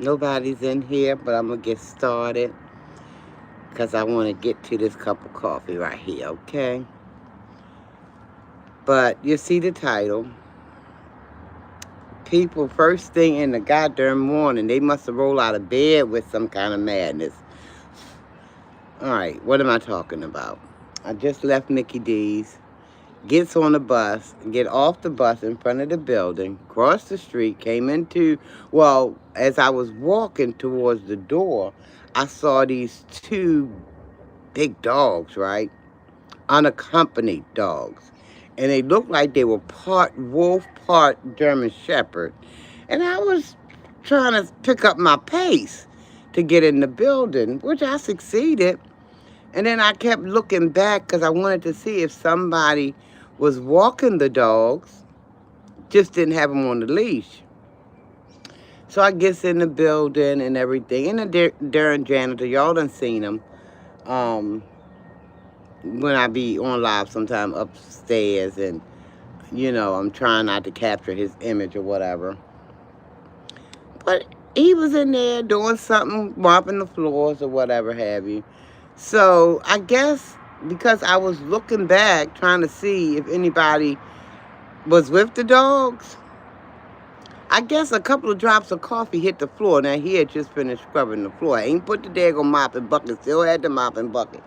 Nobody's in here, but I'm going to get started because I want to get to this cup of coffee right here, okay? But you see the title. People, first thing in the goddamn morning, they must have rolled out of bed with some kind of madness. All right, what am I talking about? I just left Mickey D's, gets on the bus, get off the bus in front of the building, crossed the street, came into, well, as I was walking towards the door, I saw these two big dogs, right? Unaccompanied dogs. And they looked like they were part wolf, part German Shepherd. And I was trying to pick up my pace to get in the building, which I succeeded. And then I kept looking back because I wanted to see if somebody was walking the dogs, just didn't have them on the leash. So I gets in the building and everything. And the darn janitor, y'all done seen him. Um, when I be on live sometime upstairs and, I'm trying not to capture his image or whatever. But he was in there doing something, mopping the floors or whatever have you. So I guess because I was looking back trying to see if anybody was with the dogs, I guess a couple of drops of coffee hit the floor. Now he had just finished scrubbing the floor. I ain't put the daggone mopping bucket, still had the mopping bucket.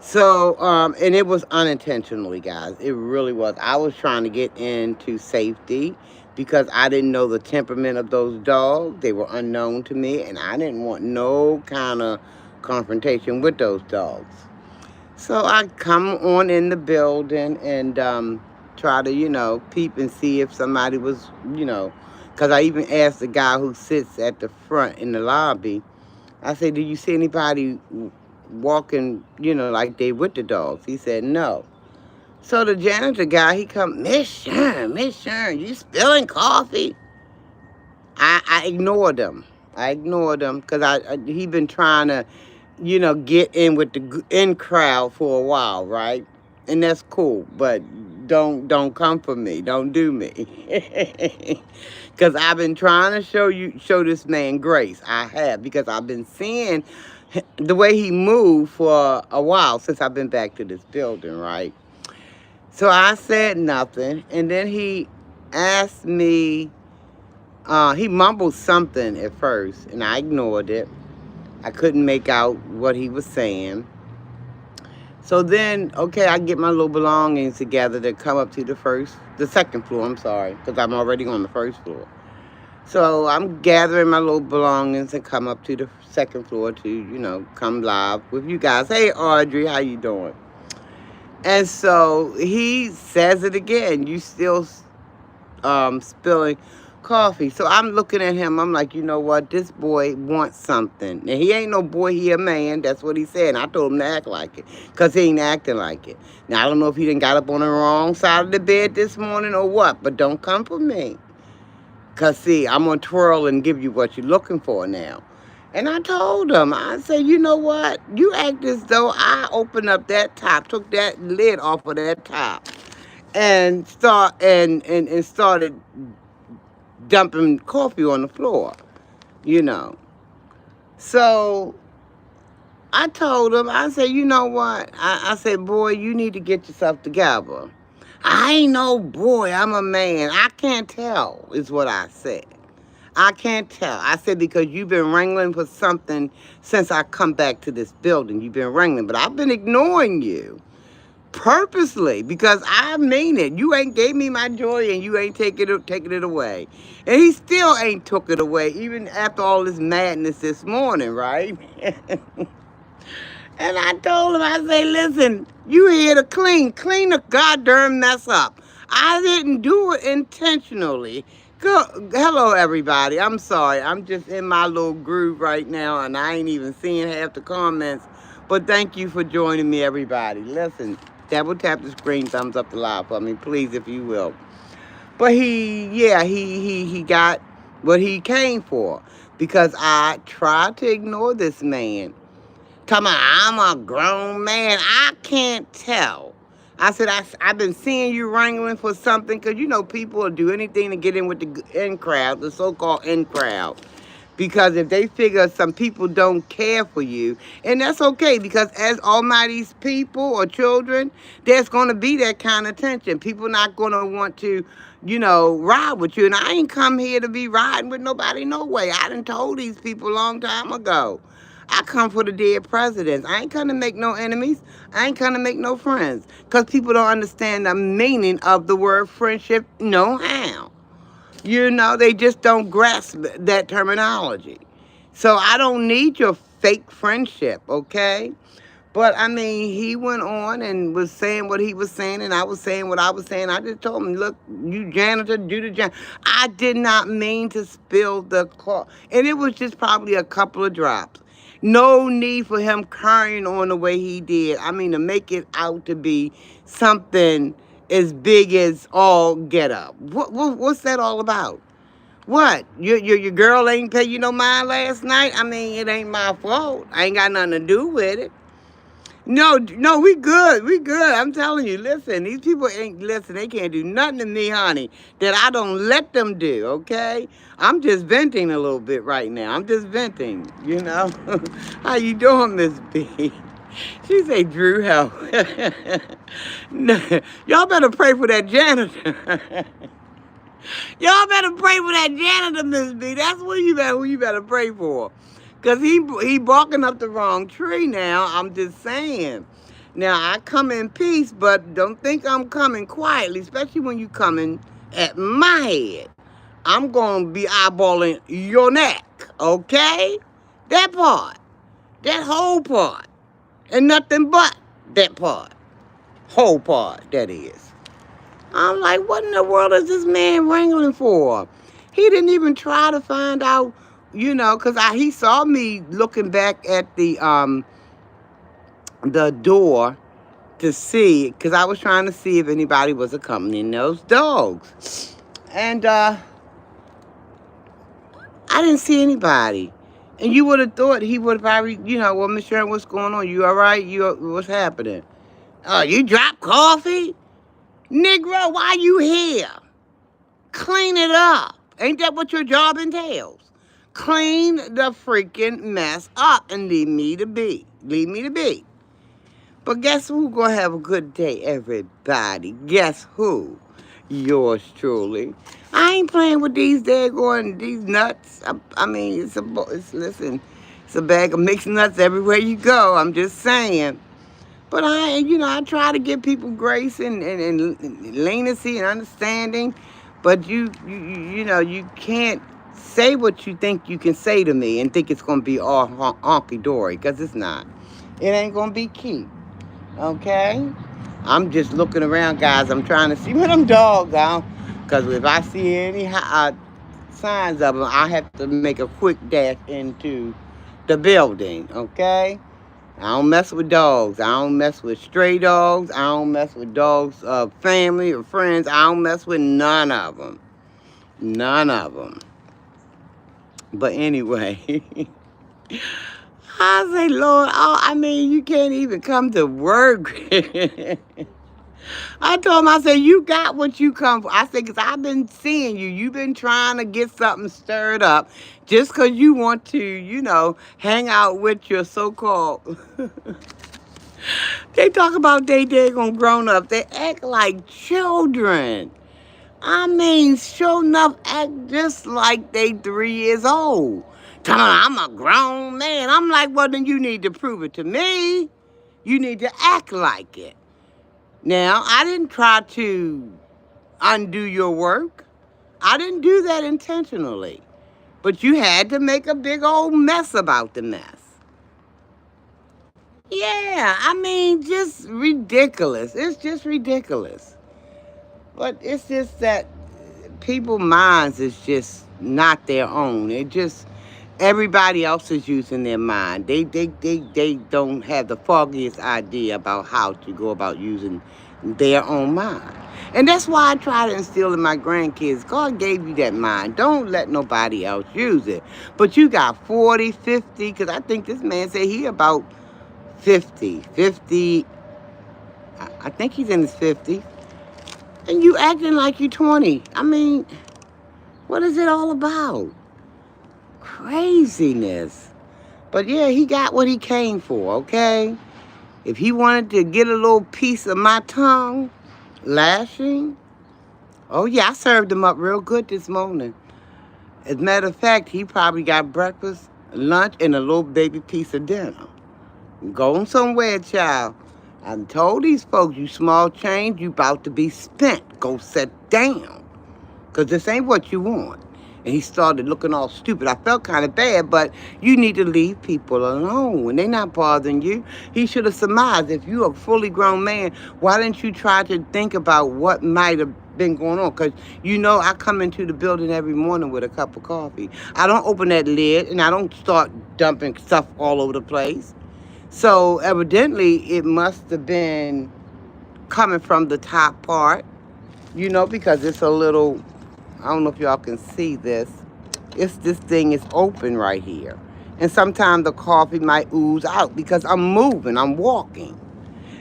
So, and it was unintentionally, guys. It really was. I was trying to get into safety because I didn't know the temperament of those dogs. They were unknown to me, and I didn't want no kind of confrontation with those dogs. So I come on in the building and try to, peep and see if somebody was, because I even asked the guy who sits at the front in the lobby, I said, do you see anybody walking, like they with the dogs? He said, no. So the janitor guy, he come, Miss Sharon, you spilling coffee? I ignored him. I ignored him because he been trying to, get in with the in crowd for a while, right? And that's cool, but don't come for me. Don't do me. Because I've been trying to show this man grace. I have, because I've been seeing the way he moved for a while since I've been back to this building, right? So I said nothing, and then he asked me, he mumbled something at first, and I ignored it. I couldn't make out what he was saying. So then, okay, I get my little belongings together to come up to the second floor, I'm sorry, because I'm already on the first floor. So I'm gathering my little belongings and come up to the second floor to, come live with you guys. Hey, Audrey, how you doing? And so he says it again. You still spilling coffee. So I'm looking at him. I'm like, you know what? This boy wants something. Now, he ain't no boy. He a man. That's what he said. And I told him to act like it because he ain't acting like it. Now, I don't know if he done got up on the wrong side of the bed this morning or what, but don't come for me. Because, see, I'm going to twirl and give you what you're looking for now. And I told him, I said, you know what? You act as though I opened up that top, took that lid off of that top, and started dumping coffee on the floor, you know. So I told him, I said, you know what? I said, boy, you need to get yourself together. I ain't no boy, I'm a man. I can't tell, is what I said. I can't tell. I said, because you've been wrangling for something since I come back to this building. You've been wrangling, but I've been ignoring you purposely because I mean it. You ain't gave me my joy and you ain't taking it away. And he still ain't took it away, even after all this madness this morning, right? And I told him, I say, listen, you here to clean the goddamn mess up. I didn't do it intentionally. Hello, everybody. I'm sorry. I'm just in my little groove right now, and I ain't even seeing half the comments. But thank you for joining me, everybody. Listen, double tap the screen, thumbs up the live for me, please, if you will. But he got what he came for because I tried to ignore this man. Talking about, I'm a grown man. I can't tell. I said, I've been seeing you wrangling for something because, people will do anything to get in with the in crowd, the so-called in crowd. Because if they figure some people don't care for you, and that's okay, because as Almighty's people or children, there's going to be that kind of tension. People not going to want to, ride with you. And I ain't come here to be riding with nobody, no way. I done told these people a long time ago. I come for the dead presidents. I ain't come to make no enemies. I ain't come to make no friends. Because people don't understand the meaning of the word friendship no how. They just don't grasp that terminology. So I don't need your fake friendship, okay? But I mean, he went on and was saying what he was saying, and I was saying what I was saying. I just told him, look, you janitor, do the janitor. I did not mean to spill the cloth. And it was just probably a couple of drops. No need for him carrying on the way he did. I mean, to make it out to be something as big as all get up. What's that all about? What? Your girl ain't pay you no mind last night? I mean, it ain't my fault. I ain't got nothing to do with it. No, we good. We good. I'm telling you, listen, these people they can't do nothing to me, honey, that I don't let them do, okay? I'm just venting a little bit right now. I'm just venting, How you doing, Miss B? She say, Drew, help. No, y'all better pray for that janitor. Y'all better pray for that janitor, Miss B. That's who you better pray for. Because he barking up the wrong tree now. I'm just saying. Now, I come in peace, but don't think I'm coming quietly, especially when you coming at my head. I'm going to be eyeballing your neck, okay? That part. That whole part. And nothing but that part. Whole part, that is. I'm like, what in the world is this man wrangling for? He didn't even try to find out, because he saw me looking back at the door to see, because I was trying to see if anybody was accompanying those dogs. And I didn't see anybody. And you would have thought he would have probably, well, Miss Sharon, what's going on? You all right? What's happening? Oh, you dropped coffee? Negro, why you here? Clean it up. Ain't that what your job entails? Clean the freaking mess up and leave me to be. Leave me to be. But guess who gonna have a good day, everybody? Guess who? Yours truly. I ain't playing with these these nuts. I mean, it's a bag of mixed nuts everywhere you go. I'm just saying. But I try to give people grace and leniency and understanding. But you can't say what you think you can say to me and think it's going to be all honky-dory, because it's not. It ain't going to be cute, okay? I'm just looking around, guys. I'm trying to see where them dogs are, because if I see any signs of them, I have to make a quick dash into the building, okay? I don't mess with dogs. I don't mess with stray dogs. I don't mess with dogs of family or friends. I don't mess with none of them. None of them. But anyway, I say, Lord, you can't even come to work. I told him, I said, you got what you come for. I said, because I've been seeing you. You've been trying to get something stirred up just because you want to, hang out with your so-called... They talk about they daggone grown up. They act like children. I mean, sure enough, act just like they 3 years old. Come on, I'm a grown man. I'm like, well, then you need to prove it to me. You need to act like it. Now, I didn't try to undo your work. I didn't do that intentionally. But you had to make a big old mess about the mess. Yeah, I mean, just ridiculous. It's just ridiculous. But it's just that people's minds is just not their own. It just, everybody else is using their mind. They don't have the foggiest idea about how to go about using their own mind. And that's why I try to instill in my grandkids, God gave you that mind. Don't let nobody else use it. But you got 40, 50, because I think this man said he about 50. I think he's in his 50s. And you acting like you're 20. I mean, what is it all about? Craziness. But yeah, he got what he came for, okay? If he wanted to get a little piece of my tongue, lashing, oh yeah, I served him up real good this morning. As a matter of fact, he probably got breakfast, lunch, and a little baby piece of dinner. Going somewhere, child. I told these folks, you small change, you about to be spent. Go sit down. Because this ain't what you want. And he started looking all stupid. I felt kind of bad, but you need to leave people alone. When they're not bothering you, he should have surmised. If you're a fully grown man, why didn't you try to think about what might have been going on? Because, you know, I come into the building every morning with a cup of coffee. I don't open that lid, and I don't start dumping stuff all over the place. So evidently, it must have been coming from the top part, you know, because it's a little, I don't know if y'all can see this. This thing is open right here. And sometimes the coffee might ooze out because I'm moving, I'm walking.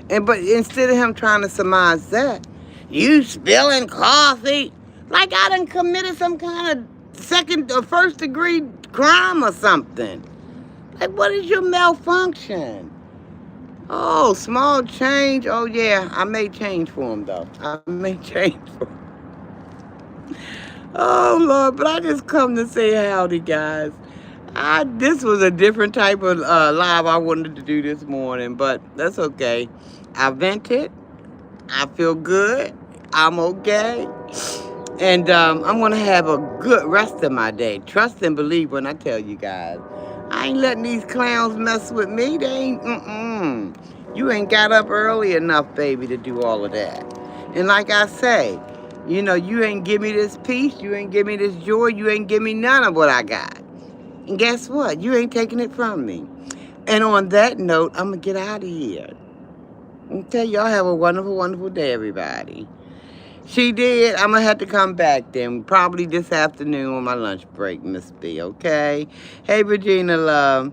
But instead of him trying to surmise that, you spilling coffee, like I done committed some kind of second or first degree crime or something. Like, what is your malfunction? Oh, small change. Oh, yeah, I made change for him, though. I made change for him. Oh, Lord, but I just come to say howdy, guys. This was a different type of live I wanted to do this morning, but that's okay. I vented. I feel good. I'm okay. And I'm going to have a good rest of my day. Trust and believe when I tell you guys. I ain't letting these clowns mess with me. They ain't, You ain't got up early enough, baby, to do all of that. And like I say, you know, you ain't give me this peace. You ain't give me this joy. You ain't give me none of what I got. And guess what? You ain't taking it from me. And on that note, I'm going to get out of here. Okay, y'all have a wonderful, wonderful day, everybody. She did. I'm going to have to come back then. Probably this afternoon on my lunch break, Miss B, okay? Hey, Regina, love.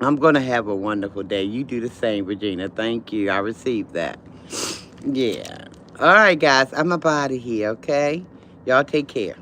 I'm going to have a wonderful day. You do the same, Regina. Thank you. I received that. Yeah. All right, guys. I'm about out of here, okay? Y'all take care.